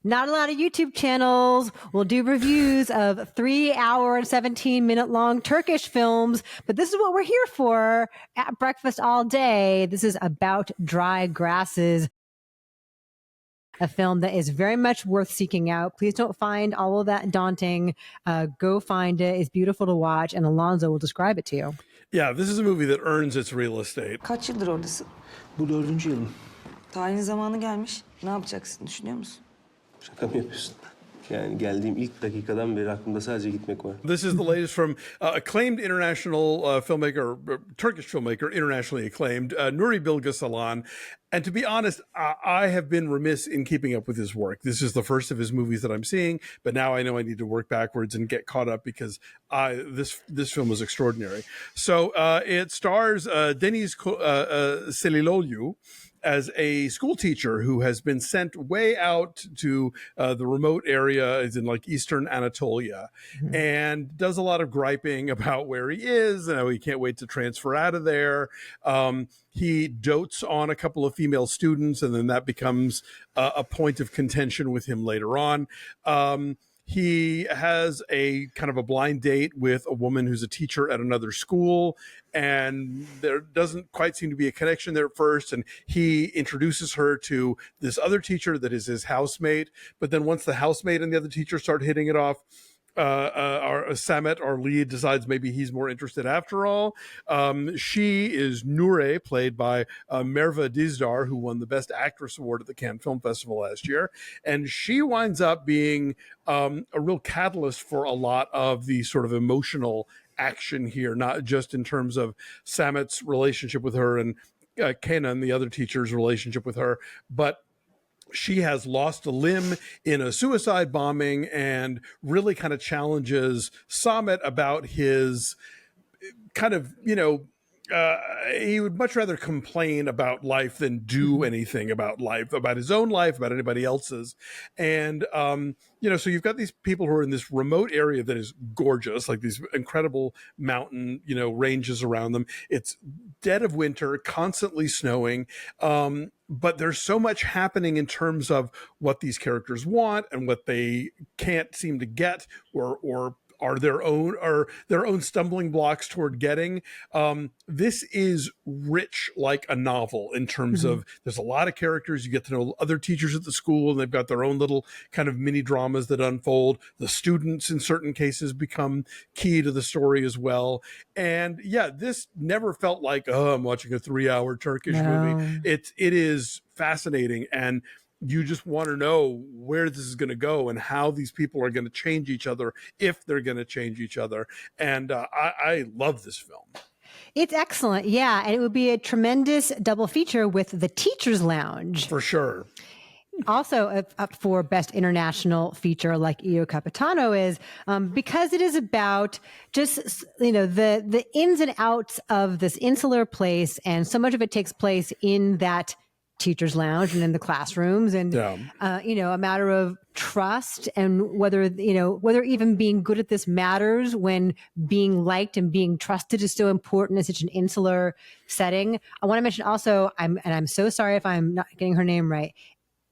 Not a lot of YouTube channels will do reviews of 3-hour and 17-minute long Turkish films, but this is what we're here for at Breakfast All Day. This is About Dry Grasses, a film that is very much worth seeking out. Please don't find all of that daunting. Go find it. It's beautiful to watch, and Alonso will describe it to you. Yeah, this is a movie that earns its real estate. Kaç yıldır oradasın? Bu 4. yılım. Tayin zamanı gelmiş. Ne yapacaksın düşünüyor musun? Şaka mı yapıyorsun? Yani geldiğim ilk dakikadan beri aklımda sadece gitmek var. This is the latest from acclaimed international filmmaker, Turkish filmmaker, internationally acclaimed, Nuri Bilge Ceylan. And to be honest, I have been remiss in keeping up with his work. This is the first of his movies that I'm seeing, but now I know I need to work backwards and get caught up because this film was extraordinary. So it stars Deniz Celiloglu as a school teacher who has been sent way out to the remote area, is in like Eastern Anatolia, and does a lot of griping about where he is and how he can't wait to transfer out of there. He dotes on a couple of female students, and then that becomes a point of contention with him later on. He has a kind of a blind date with a woman who's a teacher at another school, and there doesn't quite seem to be a connection there at first. And he introduces her to this other teacher that is his housemate. But then once the housemate and the other teacher start hitting it off, Samet, our lead, decides maybe he's more interested after all. She is Nuri, played by Merve Dizdar, who won the Best Actress Award at the Cannes Film Festival last year. And she winds up being a real catalyst for a lot of the sort of emotional action here, not just in terms of Samet's relationship with her and Kenan, the other teacher's relationship with her, but she has lost a limb in a suicide bombing and really kind of challenges Samet about his kind of, he would much rather complain about life than do anything about life, about his own life, about anybody else's. And, so you've got these people who are in this remote area that is gorgeous, like these incredible mountain, ranges around them. It's dead of winter, constantly snowing. But there's so much happening in terms of what these characters want and what they can't seem to get or are their own stumbling blocks toward getting. This is rich like a novel in terms of there's a lot of characters. You get to know other teachers at the school, and they've got their own little kind of mini dramas that unfold. The students in certain cases become key to the story as well. And yeah, this never felt like, I'm watching a 3-hour Turkish movie. It is fascinating, and you just want to know where this is going to go and how these people are going to change each other, if they're going to change each other. And I love this film. It's excellent. Yeah. And it would be a tremendous double feature with The Teacher's Lounge. For sure. Also up for Best International Feature, like Io Capitano is, because it is about just, the ins and outs of this insular place. And so much of it takes place in that teacher's lounge and in the classrooms, and a matter of trust, and whether even being good at this matters when being liked and being trusted is so important in such an insular setting. I want to mention also, I'm so sorry if I'm not getting her name right,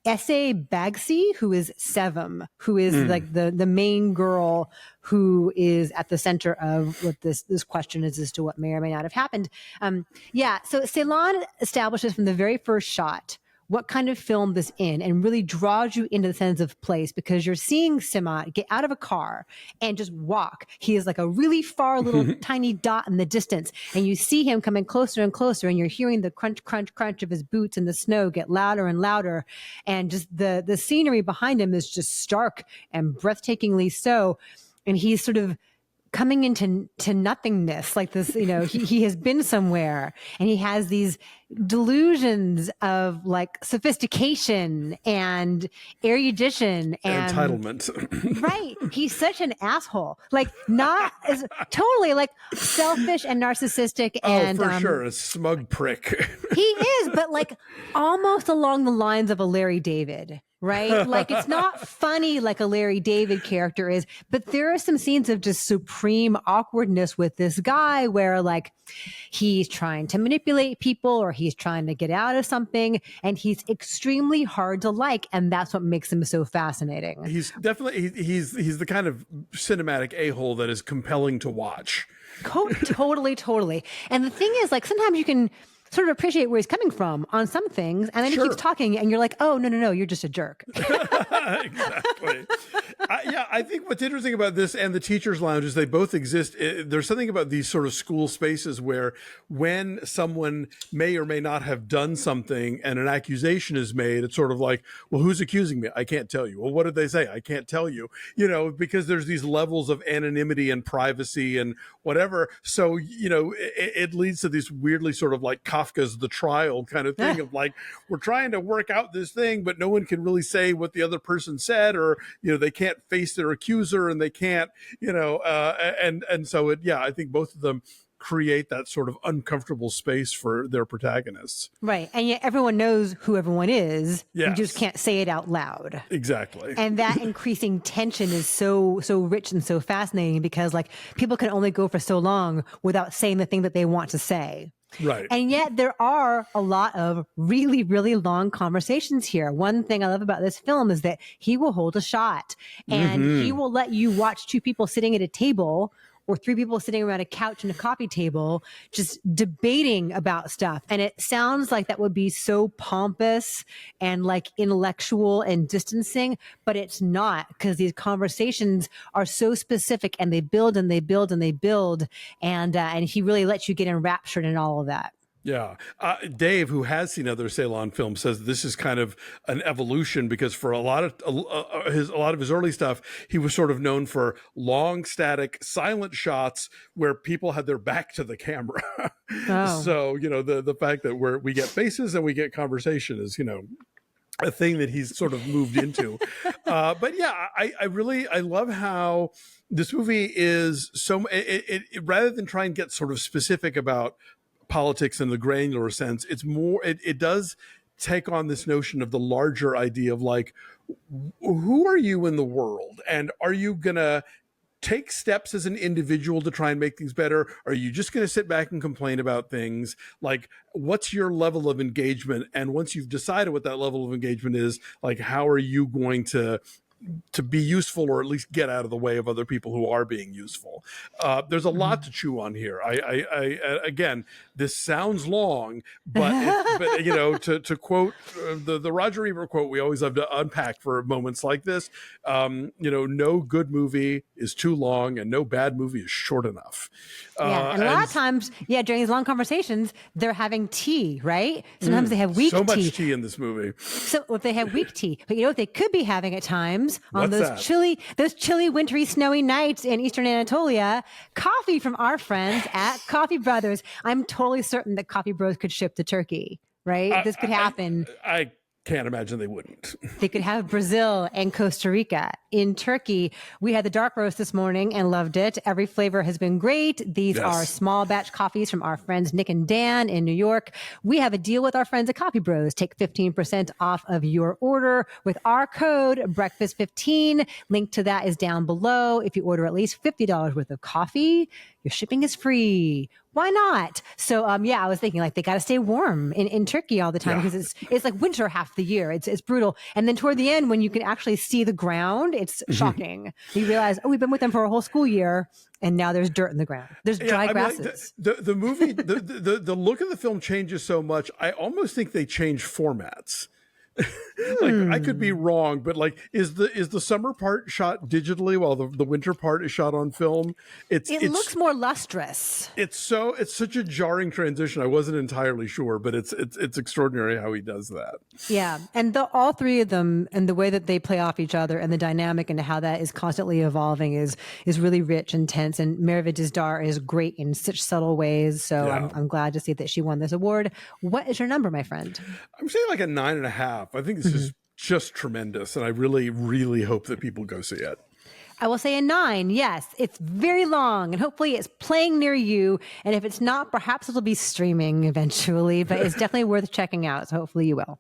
Ese Bagsi, who is Sevim, who is like the main girl who is at the center of what this question is as to what may or may not have happened. So Ceylan establishes from the very first shot what kind of film this in, and really draws you into the sense of place, because you're seeing Samet get out of a car and just walk. He is like a really far little tiny dot in the distance, and you see him coming closer and closer, and you're hearing the crunch, crunch, crunch of his boots in the snow get louder and louder. And just the scenery behind him is just stark and breathtakingly so. And he's sort of coming into nothingness, like this, he has been somewhere, and he has these delusions of like sophistication and erudition and entitlement. Right. He's such an asshole, like not as totally like selfish and narcissistic. And for sure. A smug prick. He is, but like almost along the lines of a Larry David. Right? Like, it's not funny like a Larry David character is, but there are some scenes of just supreme awkwardness with this guy where like he's trying to manipulate people, or he's trying to get out of something, and he's extremely hard to like, and that's what makes him so fascinating. He's definitely he's the kind of cinematic a-hole that is compelling to watch. Totally. And the thing is, like, sometimes you can sort of appreciate where he's coming from on some things, and then he keeps talking, and you're like, oh, no, you're just a jerk. Exactly. I think what's interesting about this and the Teachers Lounge is they both exist. There's something about these sort of school spaces where when someone may or may not have done something and an accusation is made, it's sort of like, well, who's accusing me? I can't tell you. Well, what did they say? I can't tell you, because there's these levels of anonymity and privacy and whatever. So, it leads to this weirdly sort of like Kafka's The Trial kind of thing of like, we're trying to work out this thing, but no one can really say what the other person said, or, they can't face their accuser and they can't, and so I think both of them create that sort of uncomfortable space for their protagonists. Right. And yet everyone knows who everyone is. Yes. You just can't say it out loud. Exactly. And that increasing tension is so rich and so fascinating because like people can only go for so long without saying the thing that they want to say. Right. And yet there are a lot of really, really long conversations here. One thing I love about this film is that he will hold a shot and he will let you watch two people sitting at a table or three people sitting around a couch and a coffee table just debating about stuff. And it sounds like that would be so pompous and like intellectual and distancing, but it's not, because these conversations are so specific and they build and they build and they build. And he really lets you get enraptured in all of that. Yeah. Dave, who has seen other Ceylan films, says this is kind of an evolution because for a lot of his early stuff, he was sort of known for long, static, silent shots where people had their back to the camera. Oh. So, the fact that we get faces and we get conversation is, a thing that he's sort of moved into. But yeah, I love how this movie is so, it rather than try and get sort of specific about politics in the granular sense, it's more, it does take on this notion of the larger idea of like, who are you in the world? And are you going to take steps as an individual to try and make things better? Or are you just going to sit back and complain about things? Like, what's your level of engagement? And once you've decided what that level of engagement is, like, how are you going to be useful, or at least get out of the way of other people who are being useful? There's a lot to chew on here. I again, this sounds long, but to quote the Roger Ebert quote, we always have to unpack for moments like this. No good movie is too long, and no bad movie is short enough. And a lot of times, during these long conversations, they're having tea, right? Sometimes they have weak tea. So much tea in this movie. So if they have weak tea, but what they could be having at times on What's those chilly, wintry, snowy nights in Eastern Anatolia, coffee from our friends at Coffee Brothers. I'm totally certain that Coffee Bros could ship to Turkey, right? This could happen. I can't imagine they wouldn't. They could have Brazil and Costa Rica. In Turkey, we had the dark roast this morning and loved it. Every flavor has been great. These are small batch coffees from our friends Nick and Dan in New York. We have a deal with our friends at Coffee Bros. Take 15% off of your order with our code breakfast15. Link to that is down below. If you order at least $50 worth of coffee, your shipping is free. Why not? So, I was thinking like they got to stay warm in Turkey all the time because it's like winter half the year. It's brutal. And then toward the end, when you can actually see the ground, it's shocking. You realize, we've been with them for a whole school year, and now there's dirt in the ground. There's dry grasses. The movie, the look of the film changes so much. I almost think they change formats. Like, I could be wrong, but like, is the summer part shot digitally while the winter part is shot on film? It looks more lustrous. It's such a jarring transition. I wasn't entirely sure, but it's extraordinary how he does that. Yeah, and all three of them and the way that they play off each other and the dynamic and how that is constantly evolving is really rich and tense. And Merve Dizdar is great in such subtle ways. So I'm glad to see that she won this award. What is your number, my friend? I'm saying like a 9.5. I think this is just tremendous, and I really, really hope that people go see it. I will say a 9. Yes, it's very long, and hopefully it's playing near you. And if it's not, perhaps it'll be streaming eventually, but it's definitely worth checking out. So hopefully you will.